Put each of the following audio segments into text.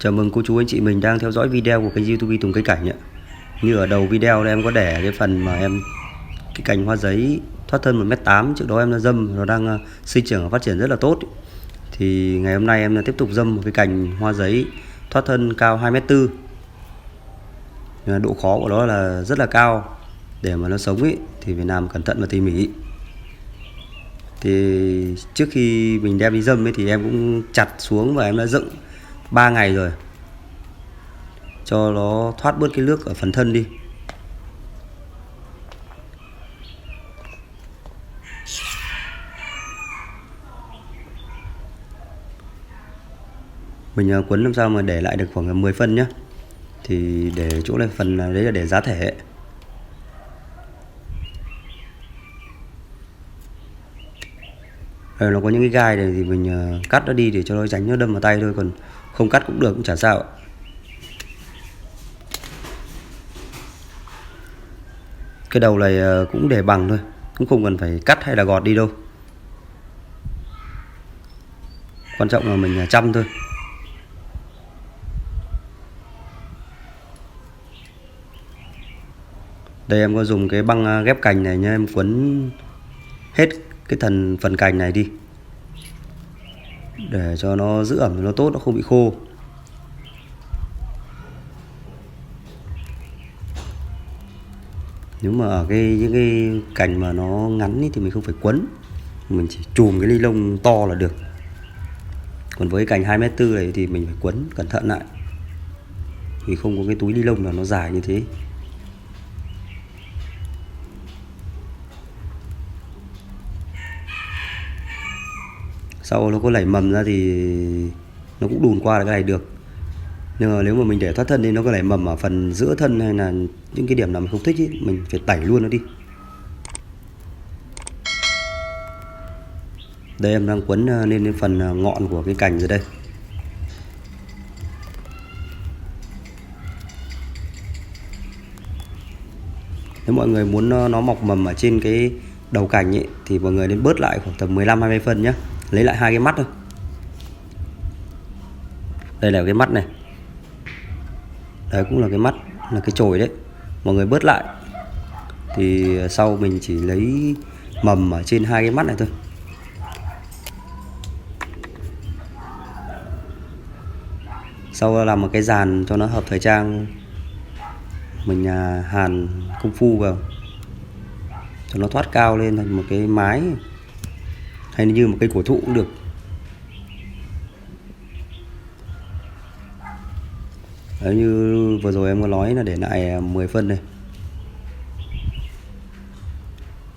Chào mừng cô chú anh chị mình đang theo dõi video của kênh YouTube Tùng Cây Cảnh ạ. Như ở đầu video đây em có để cái phần mà cái cành hoa giấy thoát thân 1m8, trước đó em đã dâm, nó đang sinh trưởng và phát triển rất là tốt. Thì ngày hôm nay em tiếp tục dâm một cái cành hoa giấy thoát thân cao 2m4. Độ khó của nó là rất là cao, để mà nó sống thì phải làm cẩn thận và tỉ mỉ. Thì trước khi mình đem đi dâm thì em cũng chặt xuống và em đã dựng 3 ngày rồi, cho nó thoát bớt cái nước ở phần thân đi. Mình quấn làm sao mà để lại được khoảng 10 phân nhé. Thì để chỗ này phần đấy là để giá thể. Đây, nó có những cái gai này thì mình cắt nó đi để cho nó tránh nó đâm vào tay thôi, còn không cắt cũng được, cũng chả sao. Cái đầu này cũng để bằng thôi, cũng không cần phải cắt hay là gọt đi đâu. Quan trọng là mình chăm thôi. Đây em có dùng cái băng ghép cành này nha, em quấn hết cái phần cành này đi để cho nó giữ ẩm, nó tốt, nó không bị khô. Nếu mà ở những cái cành mà nó ngắn thì mình không phải quấn, mình chỉ chùm cái ni lông to là được. Còn với cành 2m4 này thì mình phải quấn cẩn thận lại, vì không có cái túi ni lông nào nó dài như thế. Sau nó có nảy mầm ra thì nó cũng đùn qua cái này được. Nhưng mà nếu mà mình để thoát thân thì nó có nảy mầm ở phần giữa thân hay là những cái điểm nào mình không thích mình phải tẩy luôn nó đi. Đây em đang quấn lên phần ngọn của cái cành rồi đây. Nếu mọi người muốn nó mọc mầm ở trên cái đầu cành thì mọi người nên bớt lại khoảng tầm 15-20 phân nhé. Lấy lại 2 cái mắt thôi. Đây là cái mắt này. Đấy cũng là cái mắt, là cái chồi đấy. Mọi người bớt lại. Thì sau mình chỉ lấy mầm ở trên 2 cái mắt này thôi. Sau làm một cái dàn cho nó hợp thời trang, mình hàn công phu vào cho nó thoát cao lên thành một cái mái, hay như một cây cổ thụ cũng được. Đấy, như vừa rồi em có nói là để lại 10 phân này.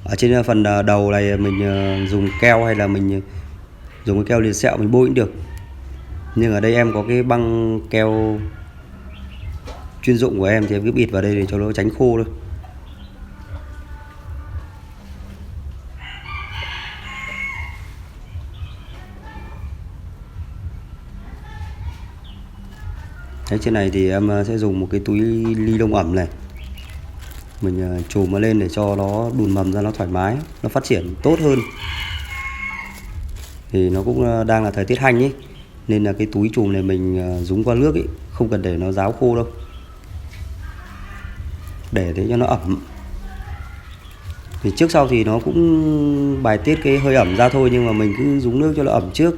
Ở trên phần đầu này mình dùng keo hay là mình dùng cái keo liền sẹo mình bôi cũng được. Nhưng ở đây em có cái băng keo chuyên dụng của em thì em cứ bịt vào đây để cho nó tránh khô thôi. Đấy, trên này thì em sẽ dùng một cái túi ni lông ẩm này, mình chùm nó lên để cho nó đùn mầm ra nó thoải mái, nó phát triển tốt hơn. Thì nó cũng đang là thời tiết hanh nên là cái túi chùm này mình dúng qua nước không cần để nó ráo khô đâu, để cho nó ẩm. Thì trước sau thì nó cũng bài tiết cái hơi ẩm ra thôi, nhưng mà mình cứ dúng nước cho nó ẩm trước,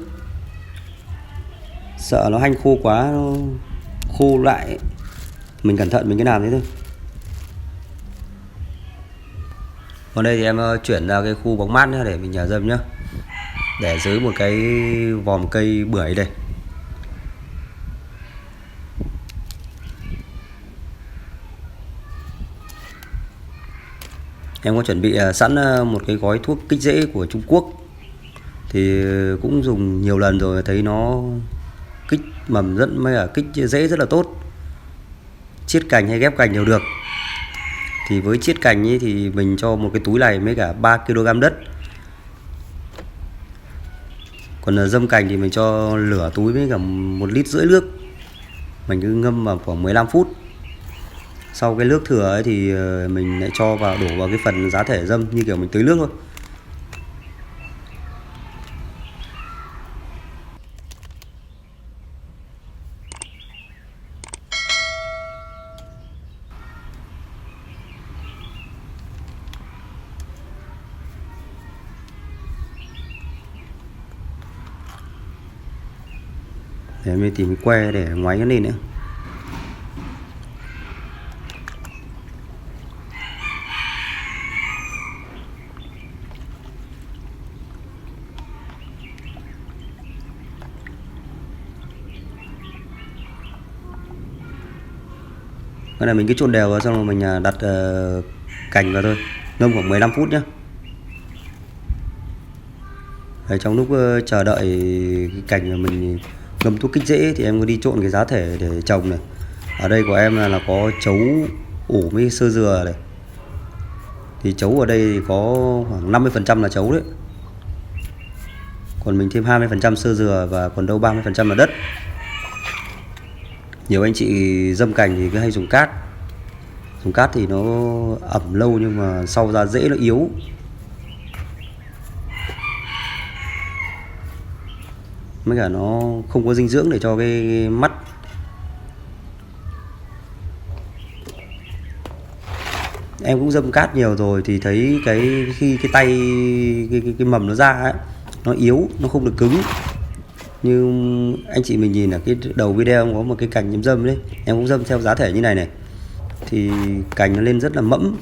sợ nó hanh khô quá, nó khô lại. Mình cẩn thận mình cứ làm thế thôi. Còn đây thì em chuyển ra cái khu bóng mát nữa để mình dâm nhá, để dưới một cái vòm cây bưởi đây. Em có chuẩn bị sẵn một cái gói thuốc kích rễ của Trung Quốc, thì cũng dùng nhiều lần rồi, thấy nó kích mầm rất mới cả kích rễ rất là tốt. Chiết cành hay ghép cành đều được. Thì với chiết cành thì mình cho một cái túi này với cả 3 kg đất. Còn dâm cành thì mình cho lửa túi với cả 1,5 lít nước. Mình cứ ngâm vào khoảng 15 phút. Sau cái nước thừa thì mình lại cho vào, đổ vào cái phần giá thể dâm như kiểu mình tưới nước thôi. Để em đi tìm cái que để ngoáy nó lên nữa. Cái này mình cứ trộn đều vào, xong rồi mình đặt cành vào thôi, ngâm khoảng 15 phút nhé. Đấy, trong lúc chờ đợi cái cành mà mình ngâm thuốc kích rễ thì em có đi trộn cái giá thể để trồng này. Ở đây của em là có chấu ủ với sơ dừa này. Thì chấu ở đây thì có khoảng 50% là chấu đấy, còn mình thêm 20% sơ dừa và còn đâu 30% là đất. Nhiều anh chị dâm cành thì cứ hay dùng cát. Dùng cát thì nó ẩm lâu nhưng mà sau ra rễ nó yếu. Mới cả nó không có dinh dưỡng để cho cái mắt. Em cũng dâm cát nhiều rồi thì thấy khi cái tay cái mầm nó ra ấy, nó yếu, nó không được cứng. Như anh chị mình nhìn ở cái đầu video có một cái cành em dâm đấy, em cũng dâm theo giá thể như này này, thì cành nó lên rất là mẫm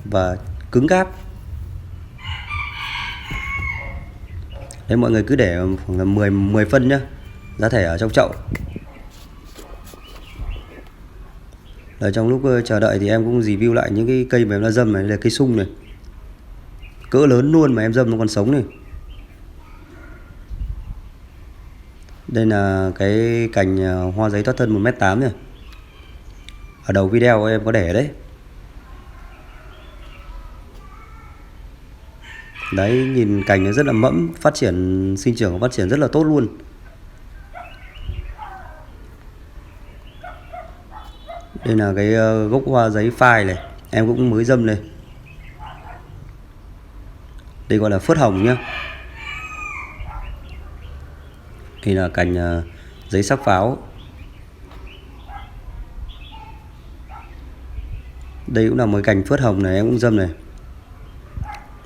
và cứng cáp. Đấy, mọi người cứ để khoảng là 10 phân nhá, giá thể ở trong chậu. Ở trong lúc chờ đợi thì em cũng review lại những cái cây mà em đã dâm này. Đây là cây sung này, cỡ lớn luôn mà em dâm nó còn sống này. Đây là cái cành hoa giấy thoát thân 1m8 này. Ở đầu video em có để đấy. Đấy, nhìn cành nó rất là mẫm, phát triển, sinh trưởng phát triển rất là tốt luôn. Đây là cái gốc hoa giấy phai này, em cũng mới dâm này. Đây gọi là phớt hồng nhá. Đây là cành giấy sắc pháo. Đây cũng là một cành phớt hồng này, em cũng dâm này.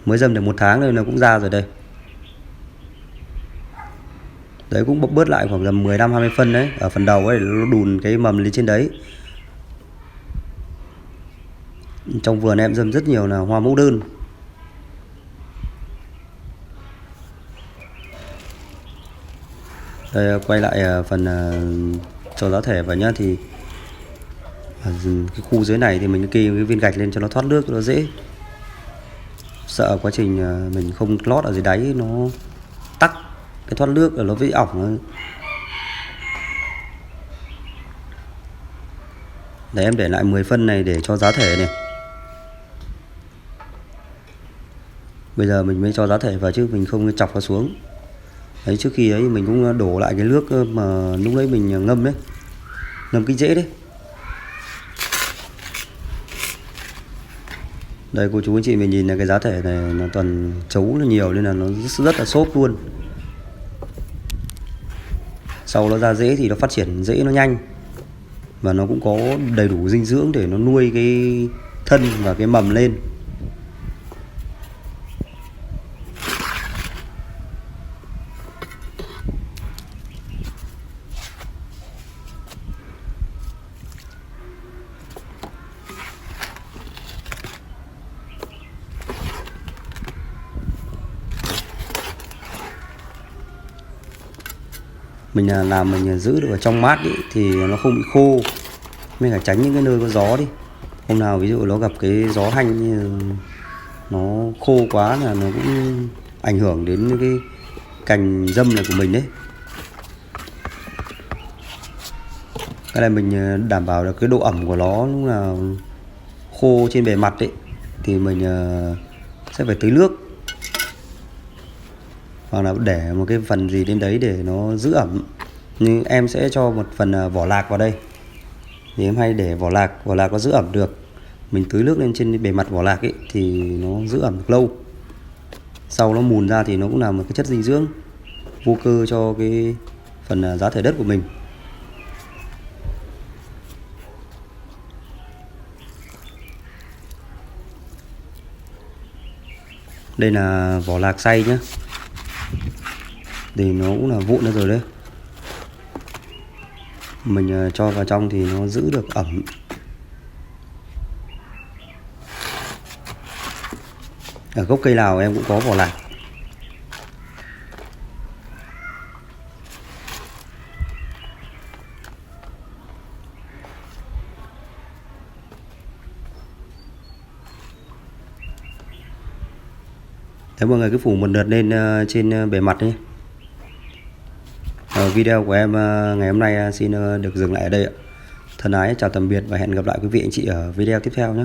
Mới dâm được 1 tháng rồi nó cũng ra rồi đây. Đấy, cũng bớt lại khoảng tầm 15-20 phân đấy. Ở phần đầu ấy nó đùn cái mầm lên trên đấy. Trong vườn em dâm rất nhiều là hoa mẫu đơn. Đây, quay lại phần cho giá thể vào nhá. Thì cái khu dưới này thì mình kê cái viên gạch lên cho nó thoát nước cho nó dễ. Sợ quá trình mình không lót ở dưới đáy nó tắc cái thoát nước là nó bị ỏng. Để em để lại 10 phân này để cho giá thể này. Bây giờ mình mới cho giá thể vào chứ mình không chọc nó xuống. Đấy, trước khi ấy mình cũng đổ lại cái nước mà lúc đấy mình ngâm đấy, ngâm kích rễ đấy. Đây cô chú anh chị mình nhìn là cái giá thể này nó toàn chấu nó nhiều nên là nó rất là xốp luôn. Sau nó ra rễ thì nó phát triển rễ nó nhanh và nó cũng có đầy đủ dinh dưỡng để nó nuôi cái thân và cái mầm lên. Mình làm mình giữ được ở trong mát ý, thì nó không bị khô. Mình phải tránh những cái nơi có gió đi. Hôm nào ví dụ nó gặp cái gió hanh nó khô quá là nó cũng ảnh hưởng đến cái cành dâm này của mình đấy. Cái này mình đảm bảo được cái độ ẩm của nó lúc nào khô trên bề mặt ấy thì mình sẽ phải tưới nước, hoặc là để một cái phần gì đến đấy để nó giữ ẩm. Nhưng em sẽ cho một phần vỏ lạc vào đây. Thì em hay để vỏ lạc nó giữ ẩm được. Mình tưới nước lên trên bề mặt vỏ lạc ấy thì nó giữ ẩm được lâu. Sau nó mùn ra thì nó cũng là một cái chất dinh dưỡng vô cơ cho cái phần giá thể đất của mình. Đây là vỏ lạc xay nhé. Thì nó cũng là vụn ra rồi đấy. mình cho vào trong thì nó giữ được ẩm. Ở gốc cây nào em cũng có vỏ lạc. Thế mọi người cứ phủ một lượt lên trên bề mặt đi. Video của em ngày hôm nay xin được dừng lại ở đây ạ. Thân ái chào tạm biệt và hẹn gặp lại quý vị anh chị ở video tiếp theo nhé.